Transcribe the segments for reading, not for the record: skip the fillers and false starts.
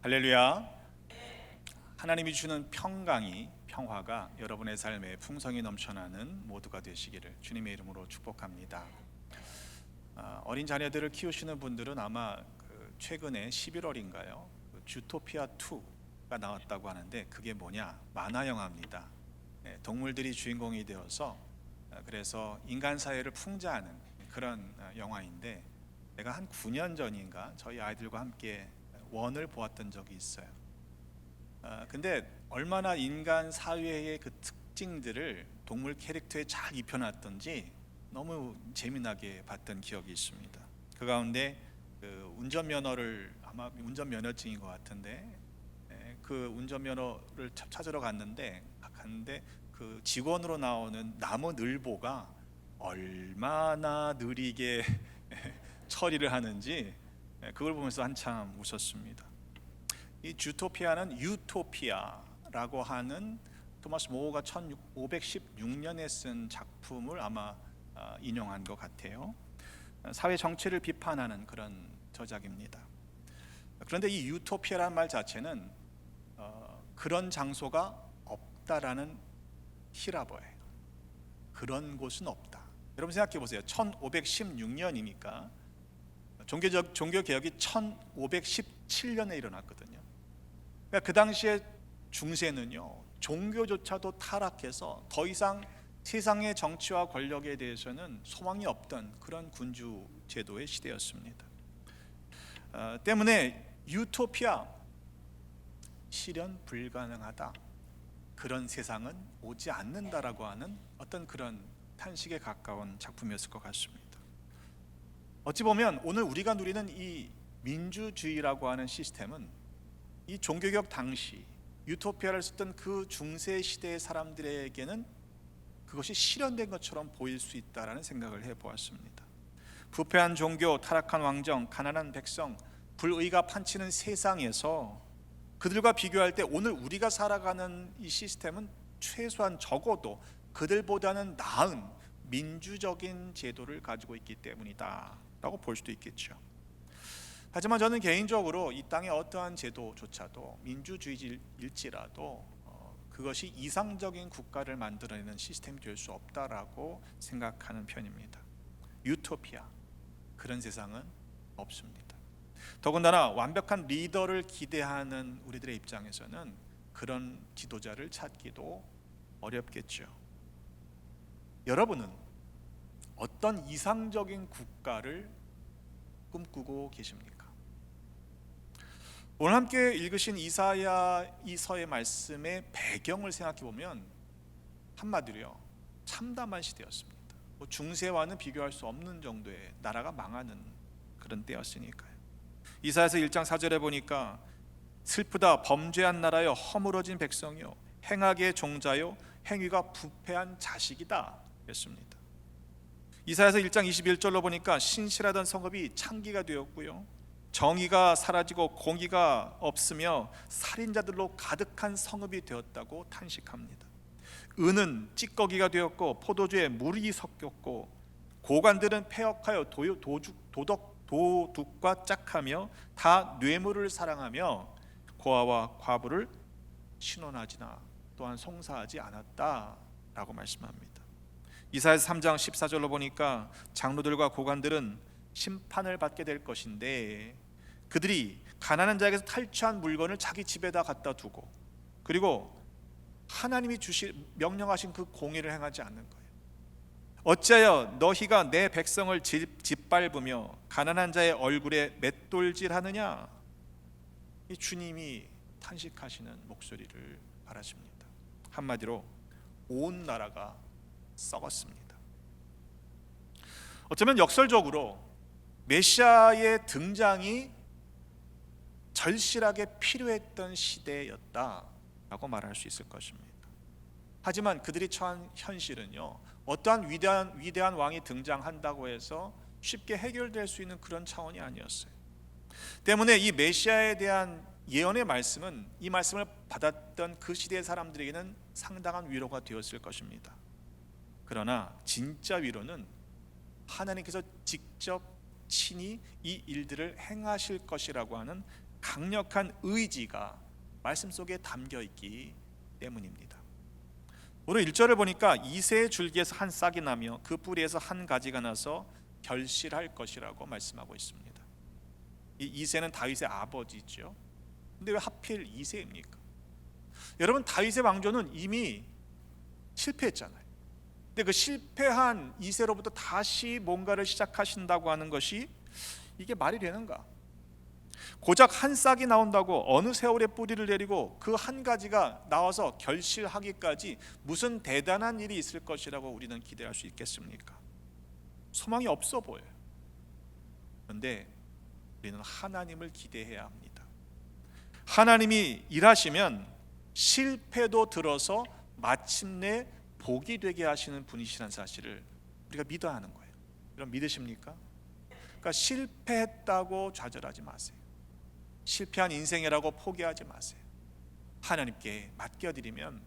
할렐루야. 하나님이 주는 평화가 여러분의 삶에 풍성히 넘쳐나는 모두가 되시기를 주님의 이름으로 축복합니다. 어린 자녀들을 키우시는 분들은 아마 최근에 11월인가요? 주토피아 2가 나왔다고 하는데 그게 뭐냐? 만화 영화입니다. 동물들이 주인공이 되어서 그래서 인간 사회를 풍자하는 그런 영화인데, 내가 한 9년 전인가 저희 아이들과 함께 원을 보았던 적이 있어요. 근데 얼마나 인간 사회의 그 특징들을 동물 캐릭터에 잘 입혀놨던지 너무 재미나게 봤던 기억이 있습니다. 그 가운데 그 운전면허를, 아마 운전면허증인 것 같은데, 그 운전면허를 찾으러 갔는데 그 직원으로 나오는 나무늘보가 얼마나 느리게 처리를 하는지 그걸 보면서 한참 웃었습니다. 이 주토피아는 유토피아라고 하는 토마스 모어가 1516년에 쓴 작품을 아마 인용한 것 같아요. 사회 정체를 비판하는 그런 저작입니다. 그런데 이 유토피아라는 말 자체는 그런 장소가 없다라는 히라버예요. 그런 곳은 없다. 여러분 생각해 보세요. 1516년이니까 종교 개혁이 1517년에 일어났거든요. 그러니까 그 당시에 중세는요, 종교조차도 타락해서 더 이상 세상의 정치와 권력에 대해서는 소망이 없던 그런 군주 제도의 시대였습니다. 때문에 유토피아, 실현 불가능하다, 그런 세상은 오지 않는다라고 하는 어떤 그런 탄식에 가까운 작품이었을 것 같습니다. 어찌 보면 오늘 우리가 누리는 이 민주주의라고 하는 시스템은 이 종교개혁 당시 유토피아를 썼던 그 중세 시대의 사람들에게는 그것이 실현된 것처럼 보일 수 있다라는 생각을 해보았습니다. 부패한 종교, 타락한 왕정, 가난한 백성, 불의가 판치는 세상에서 그들과 비교할 때 오늘 우리가 살아가는 이 시스템은 최소한 적어도 그들보다는 나은 민주적인 제도를 가지고 있기 때문이다 라고 볼 수도 있겠죠. 하지만 저는 개인적으로 이 땅의 어떠한 제도조차도 민주주의일지라도 그것이 이상적인 국가를 만들어내는 시스템이 될 수 없다라고 생각하는 편입니다. 유토피아, 그런 세상은 없습니다. 더군다나 완벽한 리더를 기대하는 우리들의 입장에서는 그런 지도자를 찾기도 어렵겠죠. 여러분은 어떤 이상적인 국가를 꿈꾸고 계십니까? 오늘 함께 읽으신 이사야서의 말씀의 배경을 생각해 보면 한마디로요, 참담한 시대였습니다. 중세와는 비교할 수 없는 정도의 나라가 망하는 그런 때였으니까요. 이사야서 1장 4절에 보니까 슬프다, 범죄한 나라여, 허물어진 백성이요, 행악의 종자요, 행위가 부패한 자식이다 했습니다. 이사야서 1장 21절로 보니까 신실하던 성읍이 창기가 되었고요, 정의가 사라지고 공의가 없으며 살인자들로 가득한 성읍이 되었다고 탄식합니다. 은은 찌꺼기가 되었고 포도주에 물이 섞였고 고관들은 폐역하여 도둑과 짝하며 다 뇌물을 사랑하며 고아와 과부를 신원하지나 또한 송사하지 않았다라고 말씀합니다. 이사야서 3장 14절로 보니까 장로들과 고관들은 심판을 받게 될 것인데 그들이 가난한 자에게서 탈취한 물건을 자기 집에다 갖다 두고, 그리고 하나님이 명령하신 그 공의를 행하지 않는 거예요. 어찌하여 너희가 내 백성을 짓밟으며 가난한 자의 얼굴에 맷돌질하느냐? 이 주님이 탄식하시는 목소리를 바라십니다. 한마디로 온 나라가 썩었습니다. 어쩌면 역설적으로 메시아의 등장이 절실하게 필요했던 시대였다라고 말할 수 있을 것입니다. 하지만 그들이 처한 현실은요, 어떠한 위대한 왕이 등장한다고 해서 쉽게 해결될 수 있는 그런 차원이 아니었어요. 때문에 이 메시아에 대한 예언의 말씀은 이 말씀을 받았던 그 시대의 사람들에게는 상당한 위로가 되었을 것입니다. 그러나 진짜 위로는 하나님께서 직접 친히 이 일들을 행하실 것이라고 하는 강력한 의지가 말씀 속에 담겨 있기 때문입니다. 오늘 1절을 보니까 이새의 줄기에서 한 싹이 나며 그 뿌리에서 한 가지가 나서 결실할 것이라고 말씀하고 있습니다. 이 이새는 다윗의 아버지죠. 근데 왜 하필 이새입니까? 여러분, 다윗의 왕조는 이미 실패했잖아요. 근데 그 실패한 이새로부터 다시 뭔가를 시작하신다고 하는 것이 이게 말이 되는가? 고작 한 싹이 나온다고 어느 세월에 뿌리를 내리고 그 한 가지가 나와서 결실하기까지 무슨 대단한 일이 있을 것이라고 우리는 기대할 수 있겠습니까? 소망이 없어 보여요. 그런데 우리는 하나님을 기대해야 합니다. 하나님이 일하시면 실패도 들어서 마침내 복이 되게 하시는 분이시라는 사실을 우리가 믿어야 하는 거예요. 여러분, 믿으십니까? 그러니까 실패했다고 좌절하지 마세요. 실패한 인생이라고 포기하지 마세요. 하나님께 맡겨드리면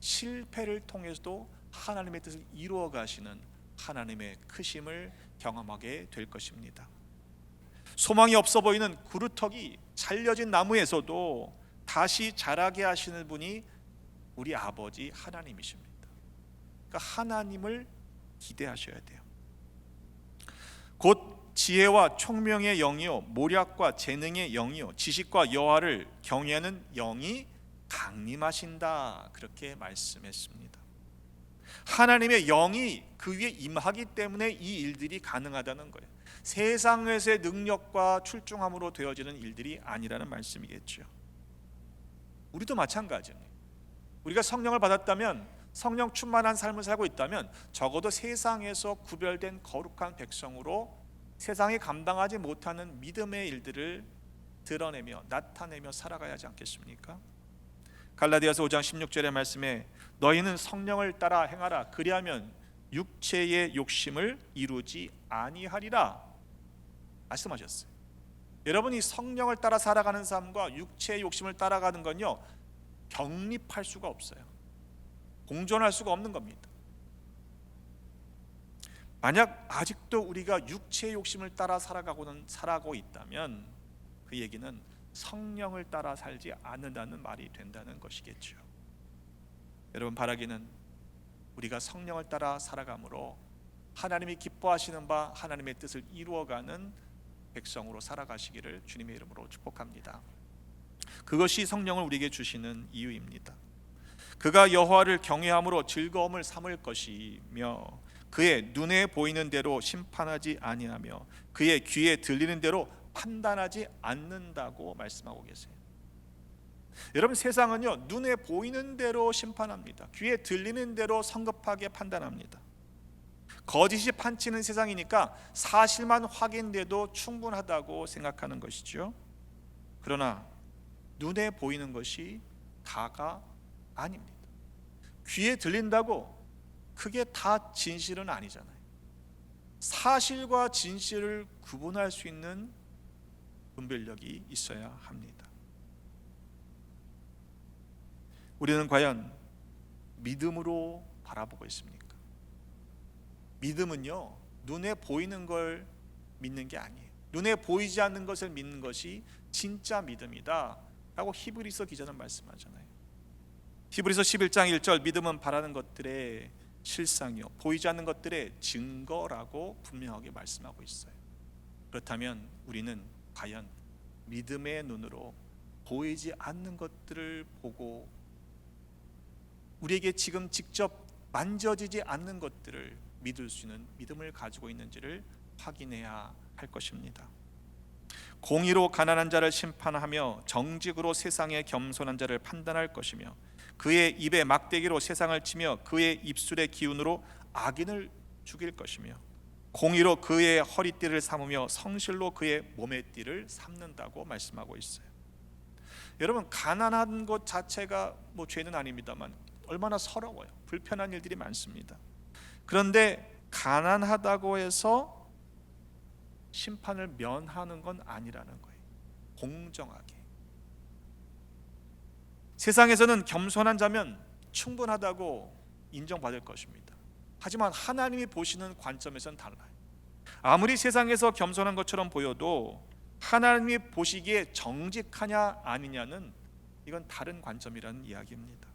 실패를 통해서도 하나님의 뜻을 이루어 가시는 하나님의 크심을 경험하게 될 것입니다. 소망이 없어 보이는 구루터기 잘려진 나무에서도 다시 자라게 하시는 분이 우리 아버지 하나님이십니다. 그러니까 하나님을 기대하셔야 돼요. 곧 지혜와 총명의 영이요 모략과 재능의 영이요 지식과 여호와를 경외하는 영이 강림하신다, 그렇게 말씀했습니다. 하나님의 영이 그 위에 임하기 때문에 이 일들이 가능하다는 거예요. 세상에서의 능력과 출중함으로 되어지는 일들이 아니라는 말씀이겠죠. 우리도 마찬가지입니다. 우리가 성령을 받았다면, 성령 충만한 삶을 살고 있다면 적어도 세상에서 구별된 거룩한 백성으로 세상이 감당하지 못하는 믿음의 일들을 드러내며 나타내며 살아가야 하지 않겠습니까? 갈라디아서 5장 16절의 말씀에 너희는 성령을 따라 행하라 그리하면 육체의 욕심을 이루지 아니하리라 말씀하셨어요. 여러분이 성령을 따라 살아가는 삶과 육체의 욕심을 따라가는 건요, 경립할 수가 없어요. 공존할 수가 없는 겁니다. 만약 아직도 우리가 육체의 욕심을 따라 살아가고 있다면 그 얘기는 성령을 따라 살지 않는다는 말이 된다는 것이겠죠. 여러분, 바라기는 우리가 성령을 따라 살아감으로 하나님이 기뻐하시는 바 하나님의 뜻을 이루어가는 백성으로 살아가시기를 주님의 이름으로 축복합니다. 그것이 성령을 우리에게 주시는 이유입니다. 그가 여호와를 경외함으로 즐거움을 삼을 것이며 그의 눈에 보이는 대로 심판하지 아니하며 그의 귀에 들리는 대로 판단하지 않는다고 말씀하고 계세요. 여러분, 세상은요 눈에 보이는 대로 심판합니다. 귀에 들리는 대로 성급하게 판단합니다. 거짓이 판치는 세상이니까 사실만 확인돼도 충분하다고 생각하는 것이죠. 그러나 눈에 보이는 것이 다가 아닙니다. 귀에 들린다고 그게 다 진실은 아니잖아요. 사실과 진실을 구분할 수 있는 분별력이 있어야 합니다. 우리는 과연 믿음으로 바라보고 있습니까? 믿음은요 눈에 보이는 걸 믿는 게 아니에요. 눈에 보이지 않는 것을 믿는 것이 진짜 믿음이다 라고 히브리서 기자는 말씀하잖아요. 히브리서 11장 1절 믿음은 바라는 것들의 실상이요 보이지 않는 것들의 증거라고 분명하게 말씀하고 있어요. 그렇다면 우리는 과연 믿음의 눈으로 보이지 않는 것들을 보고 우리에게 지금 직접 만져지지 않는 것들을 믿을 수 있는 믿음을 가지고 있는지를 확인해야 할 것입니다. 공의로 가난한 자를 심판하며 정직으로 세상의 겸손한 자를 판단할 것이며 그의 입에 막대기로 세상을 치며 그의 입술의 기운으로 악인을 죽일 것이며 공의로 그의 허리띠를 삼으며 성실로 그의 몸의 띠를 삼는다고 말씀하고 있어요. 여러분, 가난한 것 자체가 뭐 죄는 아닙니다만 얼마나 서러워요. 불편한 일들이 많습니다. 그런데 가난하다고 해서 심판을 면하는 건 아니라는 거예요. 공정하게. 세상에서는 겸손한 자면 충분하다고 인정받을 것입니다. 하지만 하나님이 보시는 관점에서는 달라요. 아무리 세상에서 겸손한 것처럼 보여도 하나님이 보시기에 정직하냐 아니냐는 이건 다른 관점이라는 이야기입니다.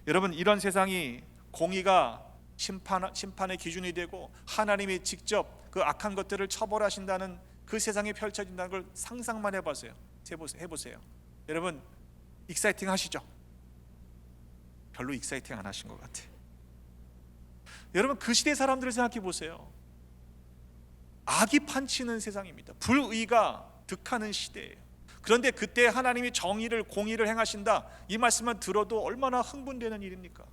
여러분, 이런 세상이 공의가 심판의 기준이 되고 하나님이 직접 그 악한 것들을 처벌하신다는 그 세상이 펼쳐진다는 걸 상상만 해보세요. 여러분, 익사이팅 하시죠? 별로 익사이팅 안 하신 것 같아요. 여러분, 그 시대 사람들을 생각해 보세요. 악이 판치는 세상입니다. 불의가 득하는 시대예요. 그런데 그때 하나님이 정의를, 공의를 행하신다, 이 말씀만 들어도 얼마나 흥분되는 일입니까?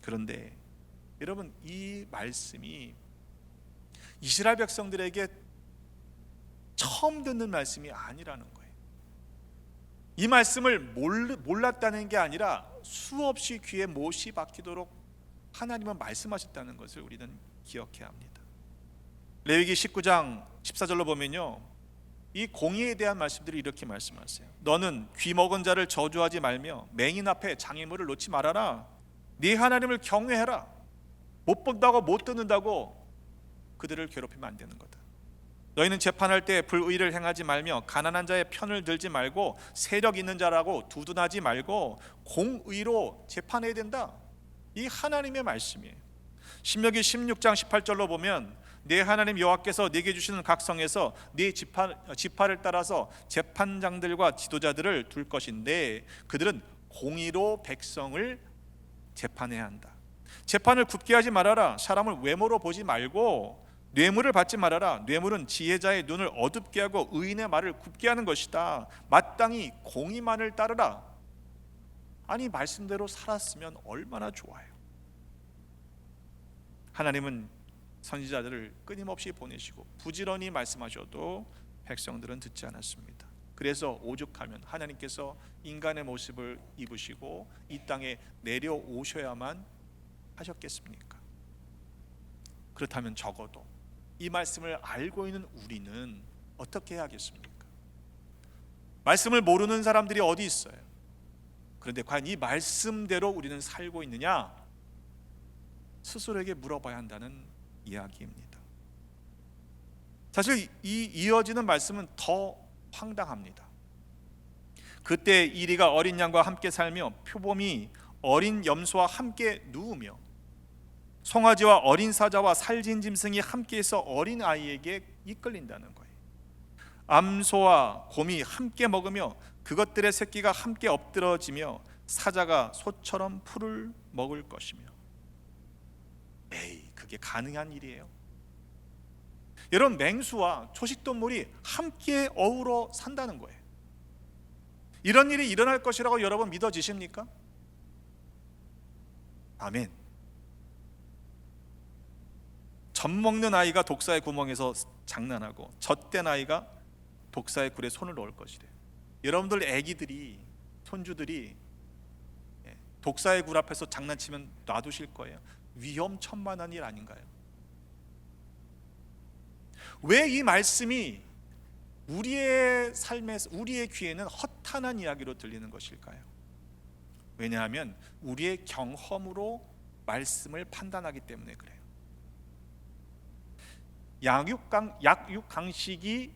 그런데 여러분, 이 말씀이 이스라엘 백성들에게 처음 듣는 말씀이 아니라는 거예요. 이 말씀을 몰랐다는 게 아니라 수없이 귀에 못이 박히도록 하나님은 말씀하셨다는 것을 우리는 기억해야 합니다. 레위기 19장 14절로 보면요, 이 공의에 대한 말씀들이 이렇게 말씀하세요. 너는 귀 먹은 자를 저주하지 말며 맹인 앞에 장애물을 놓지 말아라. 네 하나님을 경외해라. 못 본다고 못 듣는다고 그들을 괴롭히면 안 되는 거다. 너희는 재판할 때 불의를 행하지 말며 가난한 자의 편을 들지 말고 세력 있는 자라고 두둔하지 말고 공의로 재판해야 된다. 이 하나님의 말씀이에요. 신명기 16장 18절로 보면 내 하나님 여호와께서 네게 주시는 각 성에서 네 지파를 따라서 재판장들과 지도자들을 둘 것인데 그들은 공의로 백성을 재판해야 한다. 재판을 굳게 하지 말아라. 사람을 외모로 보지 말고 뇌물을 받지 말아라. 뇌물은 지혜자의 눈을 어둡게 하고 의인의 말을 굽게 하는 것이다. 마땅히 공의만을 따르라. 아니, 말씀대로 살았으면 얼마나 좋아요. 하나님은 선지자들을 끊임없이 보내시고 부지런히 말씀하셔도 백성들은 듣지 않았습니다. 그래서 오죽하면 하나님께서 인간의 모습을 입으시고 이 땅에 내려오셔야만 하셨겠습니까? 그렇다면 적어도 이 말씀을 알고 있는 우리는 어떻게 해야겠습니까? 말씀을 모르는 사람들이 어디 있어요? 그런데 과연 이 말씀대로 우리는 살고 있느냐? 스스로에게 물어봐야 한다는 이야기입니다. 사실 이 이어지는 말씀은 더 황당합니다. 그때 이리가 어린 양과 함께 살며 표범이 어린 염소와 함께 누우며 송아지와 어린 사자와 살진 짐승이 함께해서 어린 아이에게 이끌린다는 거예요. 암소와 곰이 함께 먹으며 그것들의 새끼가 함께 엎드러지며 사자가 소처럼 풀을 먹을 것이며. 에이, 그게 가능한 일이에요? 여러분, 맹수와 초식동물이 함께 어우러 산다는 거예요. 이런 일이 일어날 것이라고 여러분 믿어지십니까? 아멘. 젖 먹는 아이가 독사의 구멍에서 장난하고 젖된 아이가 독사의 굴에 손을 넣을 것이래. 여러분들 애기들이, 손주들이 독사의 굴 앞에서 장난치면 놔두실 거예요? 위험천만한 일 아닌가요? 왜 이 말씀이 우리의 삶에서, 우리의 귀에는 허탄한 이야기로 들리는 것일까요? 왜냐하면 우리의 경험으로 말씀을 판단하기 때문에 그래요. 약육강식이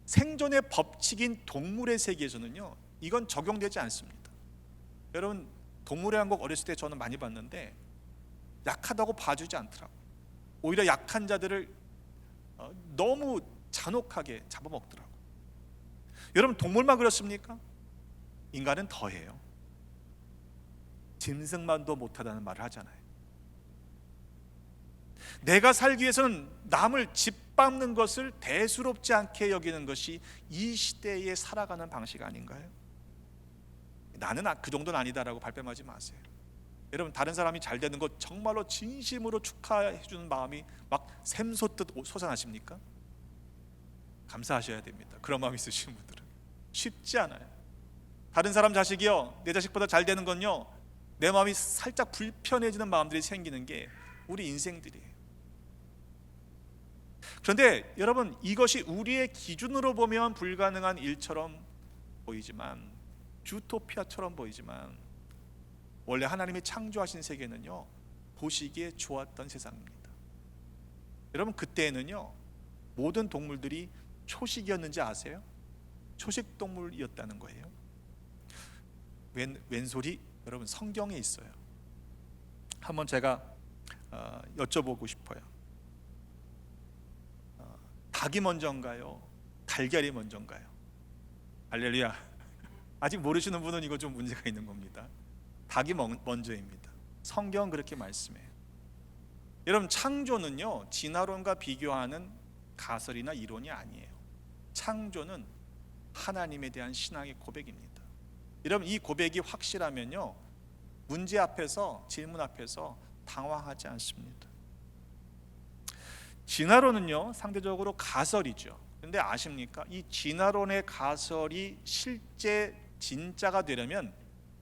생존의 법칙인 동물의 세계에서는요, 이건 적용되지 않습니다. 여러분, 동물의 왕국 어렸을 때 저는 많이 봤는데 약하다고 봐주지 않더라고요. 오히려 약한 자들을 너무 잔혹하게 잡아먹더라고요. 여러분, 동물만 그렇습니까? 인간은 더해요. 짐승만도 못하다는 말을 하잖아요. 내가 살기 위해서는 남을 짓밟는 것을 대수롭지 않게 여기는 것이 이 시대에 살아가는 방식 아닌가요? 나는 그 정도는 아니다라고 발뺌하지 마세요. 여러분, 다른 사람이 잘 되는 것 정말로 진심으로 축하해 주는 마음이 막 샘솟듯 솟아나십니까? 감사하셔야 됩니다. 그런 마음 있으신 분들은. 쉽지 않아요. 다른 사람 자식이요, 내 자식보다 잘 되는 건요, 내 마음이 살짝 불편해지는 마음들이 생기는 게 우리 인생들이에요. 그런데 여러분, 이것이 우리의 기준으로 보면 불가능한 일처럼 보이지만, 주토피아처럼 보이지만, 원래 하나님이 창조하신 세계는요, 보시기에 좋았던 세상입니다. 여러분 그때에는요 모든 동물들이 초식이었는지 아세요? 초식 동물이었다는 거예요. 웬 소리? 여러분 성경에 있어요. 한번 제가 여쭤보고 싶어요. 닭이 먼저인가요? 달걀이 먼저인가요? 할렐루야. 아직 모르시는 분은 이거 좀 문제가 있는 겁니다. 닭이 먼저입니다. 성경은 그렇게 말씀해요. 여러분 창조는요 진화론과 비교하는 가설이나 이론이 아니에요. 창조는 하나님에 대한 신앙의 고백입니다. 여러분 이 고백이 확실하면요 문제 앞에서, 질문 앞에서 당황하지 않습니다. 진화론은요 상대적으로 가설이죠. 그런데 아십니까? 이 진화론의 가설이 실제 진짜가 되려면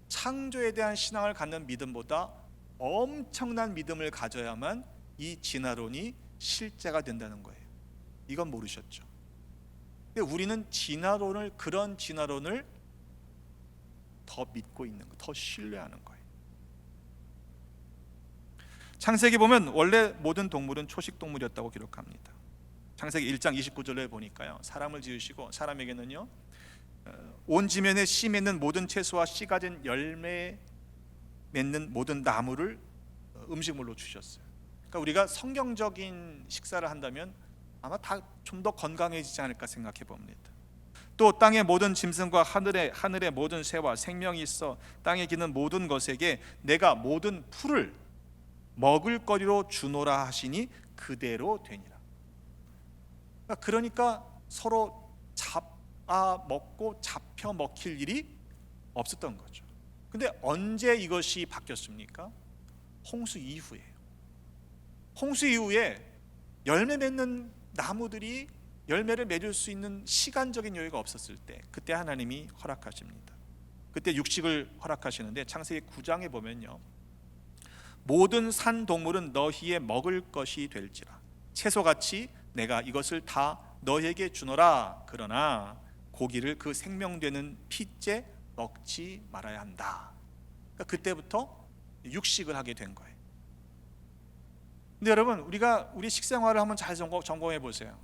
창조에 대한 신앙을 갖는 믿음보다 엄청난 믿음을 가져야만 이 진화론이 실제가 된다는 거예요. 이건 모르셨죠? 근데 우리는 그런 진화론을 더 믿고 있는 거, 더 신뢰하는 거예요. 창세기 보면 원래 모든 동물은 초식 동물이었다고 기록합니다. 창세기 1장 29절에 보니까요 사람을 지으시고 사람에게는요 온 지면에 씨 맺는 모든 채소와 씨 가진 열매 맺는 모든 나무를 음식물로 주셨어요. 그러니까 우리가 성경적인 식사를 한다면 아마 다 좀 더 건강해지지 않을까 생각해 봅니다. 또 땅의 모든 짐승과 하늘의 모든 새와 생명이 있어 땅에 기는 모든 것에게 내가 모든 풀을 먹을 거리로 주노라 하시니 그대로 되니라. 그러니까 서로 잡아 먹고 잡혀 먹힐 일이 없었던 거죠. 근데 언제 이것이 바뀌었습니까? 홍수 이후에요. 홍수 이후에 열매 맺는 나무들이 열매를 맺을 수 있는 시간적인 여유가 없었을 때 그때 하나님이 허락하십니다. 그때 육식을 허락하시는데 창세기 9장에 보면요 모든 산 동물은 너희의 먹을 것이 될지라 채소같이 내가 이것을 다 너희에게 주노라. 그러나 고기를 그 생명되는 피째 먹지 말아야 한다. 그러니까 그때부터 육식을 하게 된 거예요. 근데 여러분 우리 식생활을 한번 잘 점검해 보세요.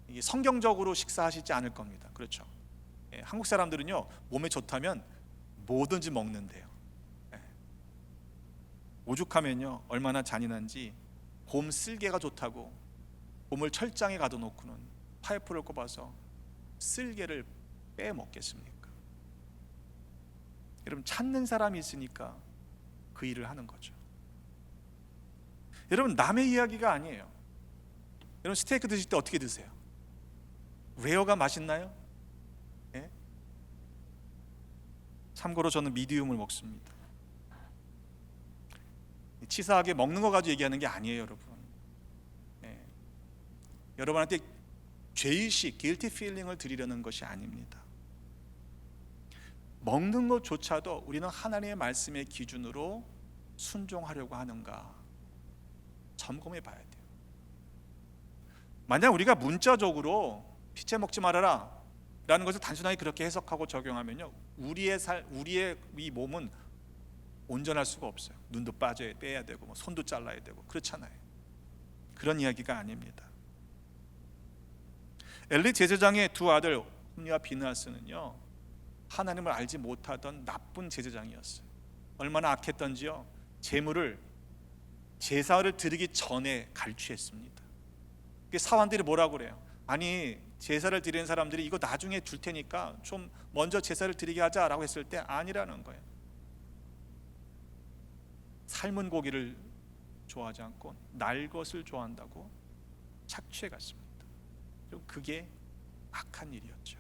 이게 성경적으로 식사하시지 않을 겁니다. 그렇죠? 한국 사람들은요 몸에 좋다면 뭐든지 먹는데요. 오죽하면요 얼마나 잔인한지 곰 쓸개가 좋다고 곰을 철장에 가둬놓고는 파이프를 꼽아서 쓸개를 빼먹겠습니까? 여러분 찾는 사람이 있으니까 그 일을 하는 거죠. 여러분 남의 이야기가 아니에요. 여러분 스테이크 드실 때 어떻게 드세요? 레어가 맛있나요? 예? 참고로 저는 미디움을 먹습니다. 치사하게 먹는 거 가지고 얘기하는 게 아니에요, 여러분. 예. 여러분한테 죄의식, guilty feeling을 드리려는 것이 아닙니다. 먹는 것조차도 우리는 하나님의 말씀의 기준으로 순종하려고 하는가 점검해 봐야 돼요. 만약 우리가 문자적으로 피채 먹지 말아라 라는 것을 단순하게 그렇게 해석하고 적용하면요 우리의 이 몸은 온전할 수가 없어요. 눈도 빼야 되고 손도 잘라야 되고 그렇잖아요. 그런 이야기가 아닙니다. 엘리 제사장의 두 아들 홈리와 비느하스는요 하나님을 알지 못하던 나쁜 제사장이었어요. 얼마나 악했던지요 제사를 드리기 전에 갈취했습니다. 사환들이 뭐라고 그래요? 아니 제사를 드리는 사람들이 이거 나중에 줄 테니까 좀 먼저 제사를 드리게 하자라고 했을 때 아니라는 거예요. 삶은 고기를 좋아하지 않고 날 것을 좋아한다고 착취해 갔습니다. 그게 악한 일이었죠.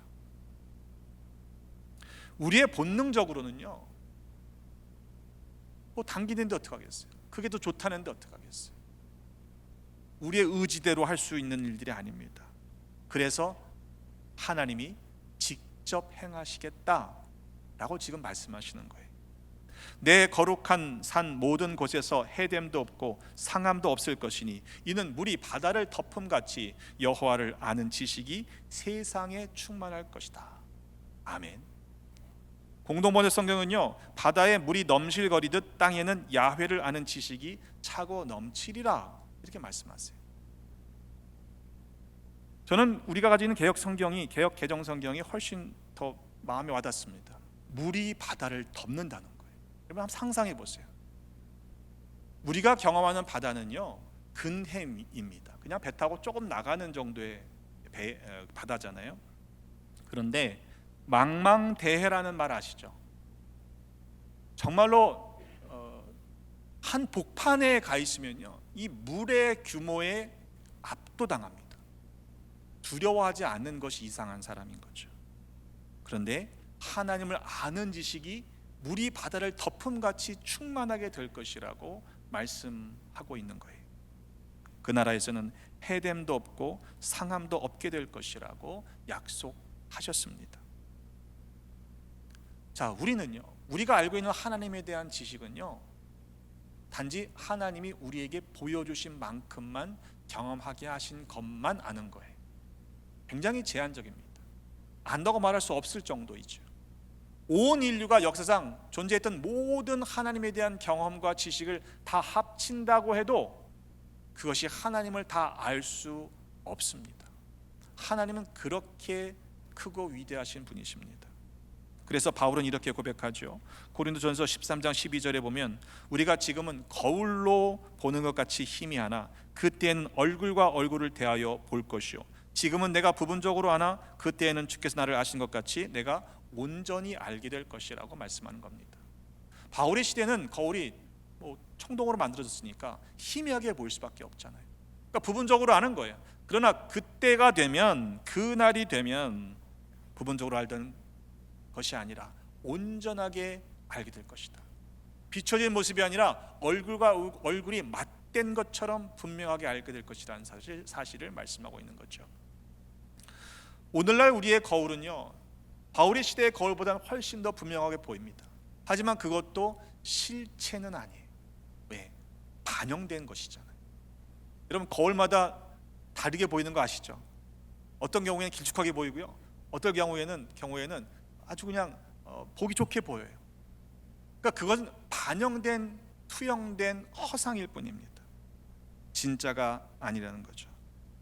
우리의 본능적으로는요 뭐 당기는데 어떡하겠어요? 그게 더 좋다는데 어떡하겠어요? 우리의 의지대로 할 수 있는 일들이 아닙니다. 그래서 하나님이 직접 행하시겠다라고 지금 말씀하시는 거예요. 내 거룩한 산 모든 곳에서 해됨도 없고 상함도 없을 것이니 이는 물이 바다를 덮음같이 여호와를 아는 지식이 세상에 충만할 것이다. 아멘. 공동번역 성경은요 바다에 물이 넘실거리듯 땅에는 야훼를 아는 지식이 차고 넘치리라 이렇게 말씀하세요. 저는 우리가 가지고 있는 개혁 성경이, 개혁 개정 성경이 훨씬 더 마음에 와닿습니다. 물이 바다를 덮는다는 거예요. 여러분 한번 상상해 보세요. 우리가 경험하는 바다는요, 근해입니다. 그냥 배 타고 조금 나가는 정도의 바다잖아요. 그런데 망망대해라는 말 아시죠? 정말로 한 복판에 가 있으면요, 이 물의 규모에 압도당합니다. 두려워하지 않는 것이 이상한 사람인 거죠. 그런데 하나님을 아는 지식이 물이 바다를 덮음같이 충만하게 될 것이라고 말씀하고 있는 거예요. 그 나라에서는 해됨도 없고 상함도 없게 될 것이라고 약속하셨습니다. 자, 우리가 알고 있는 하나님에 대한 지식은요, 단지 하나님이 우리에게 보여주신 만큼만 경험하게 하신 것만 아는 거예요. 굉장히 제한적입니다. 안다고 말할 수 없을 정도이죠. 온 인류가 역사상 존재했던 모든 하나님에 대한 경험과 지식을 다 합친다고 해도 그것이 하나님을 다 알 수 없습니다. 하나님은 그렇게 크고 위대하신 분이십니다. 그래서 바울은 이렇게 고백하죠. 고린도전서 13장 12절에 보면 우리가 지금은 거울로 보는 것 같이 희미하나 그때는 얼굴과 얼굴을 대하여 볼 것이요 지금은 내가 부분적으로 아나 그때에는 주께서 나를 아신 것 같이 내가 온전히 알게 될 것이라고 말씀하는 겁니다. 바울의 시대는 거울이 청동으로 만들어졌으니까 희미하게 보일 수밖에 없잖아요. 그러니까 부분적으로 아는 거예요. 그러나 그때가 되면, 그날이 되면 부분적으로 알던 것이 아니라 온전하게 알게 될 것이다. 비춰진 모습이 아니라 얼굴과 얼굴이 맞댄 것처럼 분명하게 알게 될 것이라는 사실을 말씀하고 있는 거죠. 오늘날 우리의 거울은요, 바울의 시대의 거울보다는 훨씬 더 분명하게 보입니다. 하지만 그것도 실체는 아니에요. 왜? 반영된 것이잖아요. 여러분 거울마다 다르게 보이는 거 아시죠? 어떤 경우에는 길쭉하게 보이고요, 어떤 경우에는 아주 그냥 보기 좋게 보여요. 그러니까 그것은 반영된, 투영된 허상일 뿐입니다. 진짜가 아니라는 거죠.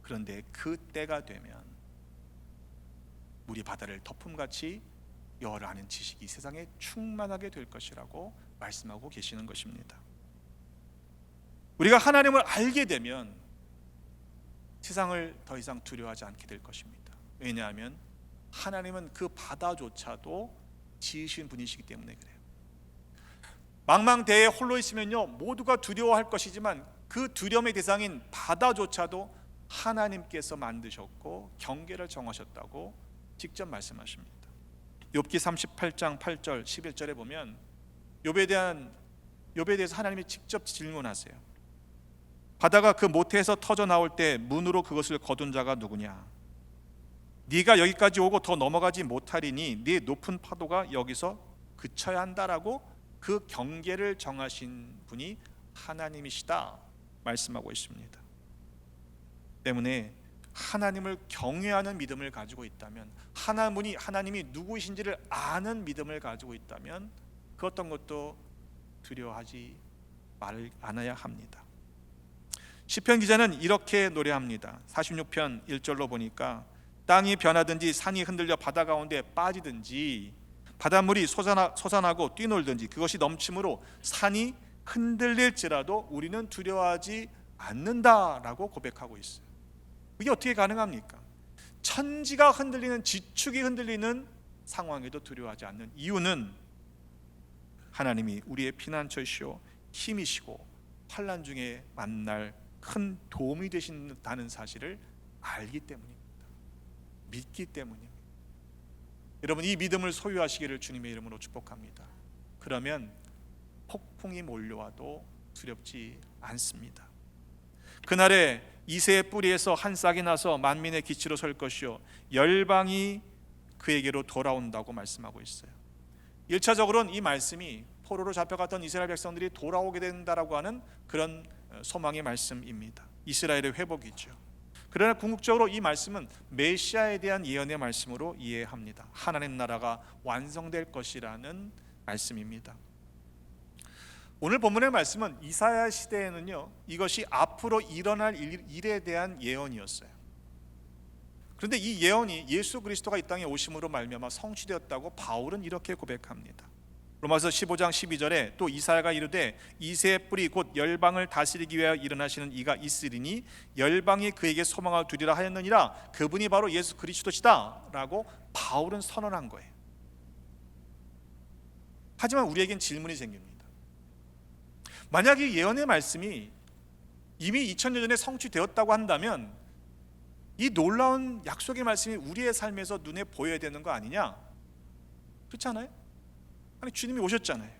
그런데 그 때가 되면 물이 바다를 덮음같이 여호와를 아는 지식이 세상에 충만하게 될 것이라고 말씀하고 계시는 것입니다. 우리가 하나님을 알게 되면 세상을 더 이상 두려워하지 않게 될 것입니다. 왜냐하면 하나님은 그 바다조차도 지으신 분이시기 때문에 그래요. 망망대해에 홀로 있으면요, 모두가 두려워할 것이지만 그 두려움의 대상인 바다조차도 하나님께서 만드셨고 경계를 정하셨다고 직접 말씀하십니다. 욥기 38장 8절 11절에 보면 욥에 대해서 하나님이 직접 질문하세요. 바다가 그 모태에서 터져 나올 때 문으로 그것을 거둔 자가 누구냐? 네가 여기까지 오고 더 넘어가지 못하리니 네 높은 파도가 여기서 그쳐야 한다라고 그 경계를 정하신 분이 하나님이시다 말씀하고 있습니다. 때문에 하나님을 경외하는 믿음을 가지고 있다면, 하나님이 누구이신지를 아는 믿음을 가지고 있다면 그 어떤 것도 두려워하지 않아야 합니다. 시편 기자는 이렇게 노래합니다. 46편 1절로 보니까 땅이 변하든지 산이 흔들려 바다 가운데 빠지든지 바닷물이 솟아나고 뛰놀든지 그것이 넘침으로 산이 흔들릴지라도 우리는 두려워하지 않는다라고 고백하고 있어요. 이게 어떻게 가능합니까? 천지가 흔들리는, 지축이 흔들리는 상황에도 두려워하지 않는 이유는 하나님이 우리의 피난처시오 힘이시고 환난 중에 만날 큰 도움이 되신다는 사실을 알기 때문입니다. 믿기 때문입니다. 여러분 이 믿음을 소유하시기를 주님의 이름으로 축복합니다. 그러면 폭풍이 몰려와도 두렵지 않습니다. 그날에 이새의 뿌리에서 한 싹이 나서 만민의 기치로 설 것이요 열방이 그에게로 돌아온다고 말씀하고 있어요. 1차적으로는 이 말씀이 포로로 잡혀갔던 이스라엘 백성들이 돌아오게 된다라고 하는 그런 소망의 말씀입니다. 이스라엘의 회복이죠. 그러나 궁극적으로 이 말씀은 메시아에 대한 예언의 말씀으로 이해합니다. 하나님 나라가 완성될 것이라는 말씀입니다. 오늘 본문의 말씀은 이사야 시대에는요, 이것이 앞으로 일어날 일에 대한 예언이었어요. 그런데 이 예언이 예수 그리스도가 이 땅에 오심으로 말미암아 성취되었다고 바울은 이렇게 고백합니다. 로마서 15장 12절에 또 이사야가 이르되 이새의 뿌리 곧 열방을 다스리기 위하여 일어나시는 이가 있으리니 열방이 그에게 소망을 두리라 하였느니라. 그분이 바로 예수 그리스도시다 라고 바울은 선언한 거예요. 하지만 우리에겐 질문이 생깁니다. 만약 이 예언의 말씀이 이미 2000년 전에 성취되었다고 한다면 이 놀라운 약속의 말씀이 우리의 삶에서 눈에 보여야 되는 거 아니냐? 그렇지 않아요? 아니, 주님이 오셨잖아요.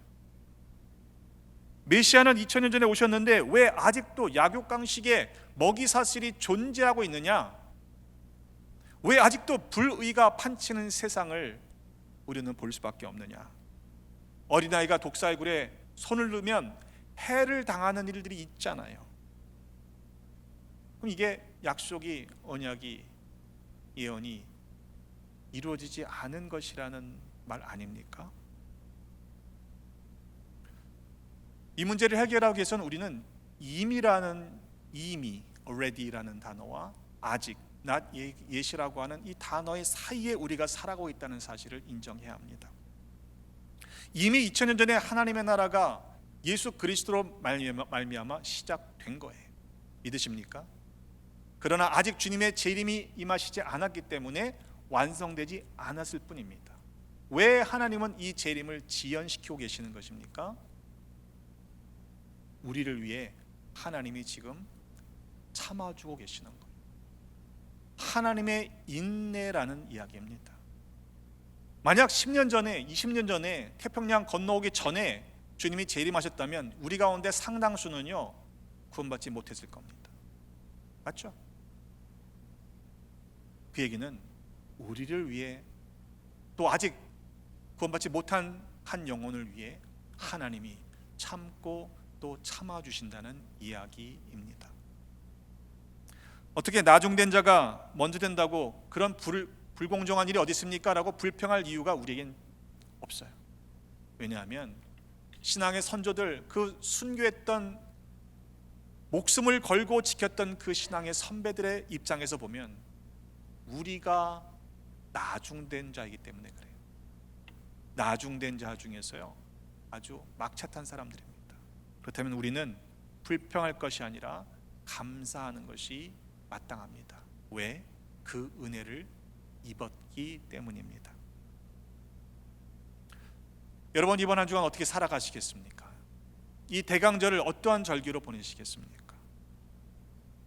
메시아는 2000년 전에 오셨는데 왜 아직도 약육강식의 먹이 사슬이 존재하고 있느냐? 왜 아직도 불의가 판치는 세상을 우리는 볼 수밖에 없느냐? 어린아이가 독살굴에 손을 넣으면 해를 당하는 일들이 있잖아요. 그럼 이게 약속이, 언약이, 예언이 이루어지지 않은 것이라는 말 아닙니까? 이 문제를 해결하기 위해서는 우리는 이미라는, 이미, already라는 단어와 아직, not yet이라고 하는 이 단어의 사이에 우리가 살아가고 있다는 사실을 인정해야 합니다. 이미 2000년 전에 하나님의 나라가 예수 그리스도로 말미암아 시작된 거예요. 믿으십니까? 그러나 아직 주님의 재림이 임하시지 않았기 때문에 완성되지 않았을 뿐입니다. 왜 하나님은 이 재림을 지연시키고 계시는 것입니까? 우리를 위해 하나님이 지금 참아주고 계시는 거예요. 하나님의 인내라는 이야기입니다. 만약 10년 전에, 20년 전에 태평양 건너오기 전에 주님이 재림하셨다면 우리 가운데 상당수는요 구원받지 못했을 겁니다. 맞죠? 그 얘기는 우리를 위해, 또 아직 구원받지 못한 한 영혼을 위해 하나님이 참고 또 참아주신다는 이야기입니다. 어떻게 나중된 자가 먼저 된다고 그런 불공정한 일이 어디 있습니까? 라고 불평할 이유가 우리에겐 없어요. 왜냐하면 신앙의 선조들, 그 순교했던, 목숨을 걸고 지켰던 그 신앙의 선배들의 입장에서 보면 우리가 나중된 자이기 때문에 그래요. 나중된 자 중에서요 아주 막차탄 사람들입니다. 그렇다면 우리는 불평할 것이 아니라 감사하는 것이 마땅합니다. 왜? 그 은혜를 입었기 때문입니다. 여러분, 이번 한 주간 어떻게 살아가시겠습니까? 이 대강절을 어떠한 절기로 보내시겠습니까?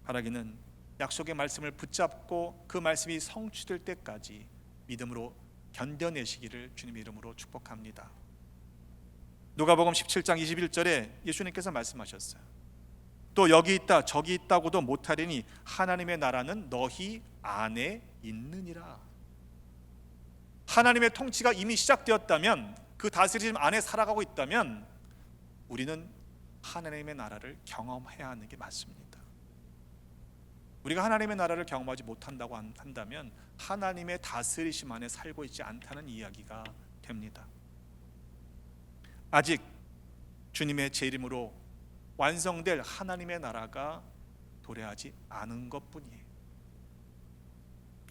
바라기는 약속의 말씀을 붙잡고 그 말씀이 성취될 때까지 믿음으로 견뎌내시기를 주님의 이름으로 축복합니다. 누가복음 17장 21절에 예수님께서 말씀하셨어요. 또 여기 있다 저기 있다고도 못하리니 하나님의 나라는 너희 안에 있느니라. 하나님의 통치가 이미 시작되었다면, 그 다스림 안에 살아가고 있다면 우리는 하나님의 나라를 경험해야 하는 게 맞습니다. 우리가 하나님의 나라를 경험하지 못한다고 한다면 하나님의 다스리심 안에 살고 있지 않다는 이야기가 됩니다. 아직 주님의 재림으로 완성될 하나님의 나라가 도래하지 않은 것뿐이에요.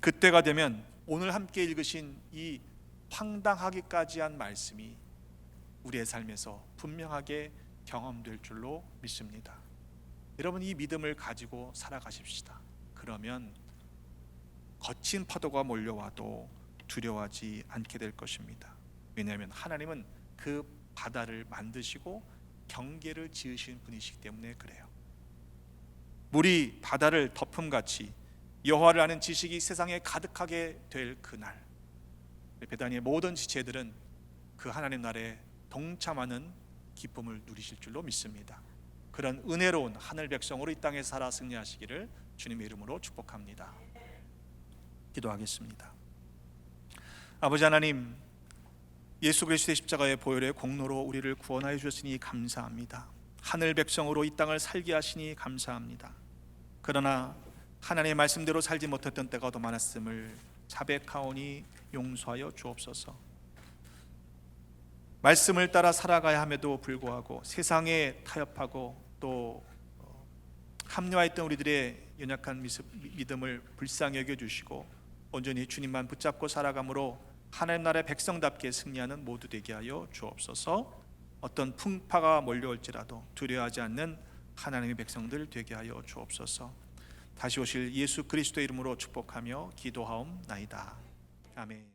그때가 되면 오늘 함께 읽으신 이 황당하기까지 한 말씀이 우리의 삶에서 분명하게 경험될 줄로 믿습니다. 여러분, 이 믿음을 가지고 살아가십시다. 그러면 거친 파도가 몰려와도 두려워하지 않게 될 것입니다. 왜냐하면 하나님은 그 바다를 만드시고 경계를 지으신 분이시기 때문에 그래요. 물이 바다를 덮음같이 여호와를 아는 지식이 세상에 가득하게 될 그날, 베다니의 모든 지체들은 그 하나님 나라에 동참하는 기쁨을 누리실 줄로 믿습니다. 그런 은혜로운 하늘 백성으로 이 땅에 살아 승리하시기를 주님의 이름으로 축복합니다. 기도하겠습니다. 아버지 하나님, 예수 그리스도의 십자가의 보혈의 공로로 우리를 구원하여 주셨으니 감사합니다. 하늘 백성으로 이 땅을 살게 하시니 감사합니다. 그러나 하나님의 말씀대로 살지 못했던 때가 더 많았음을 자백하오니 용서하여 주옵소서. 말씀을 따라 살아가야 함에도 불구하고 세상에 타협하고 또 합리화했던 우리들의 연약한 믿음을 불쌍히 여겨주시고 온전히 주님만 붙잡고 살아감으로 하나님 나라의 백성답게 승리하는 모두 되게 하여 주옵소서. 어떤 풍파가 몰려올지라도 두려워하지 않는 하나님의 백성들 되게 하여 주옵소서. 다시 오실 예수 그리스도의 이름으로 축복하며 기도하옵나이다. 아멘.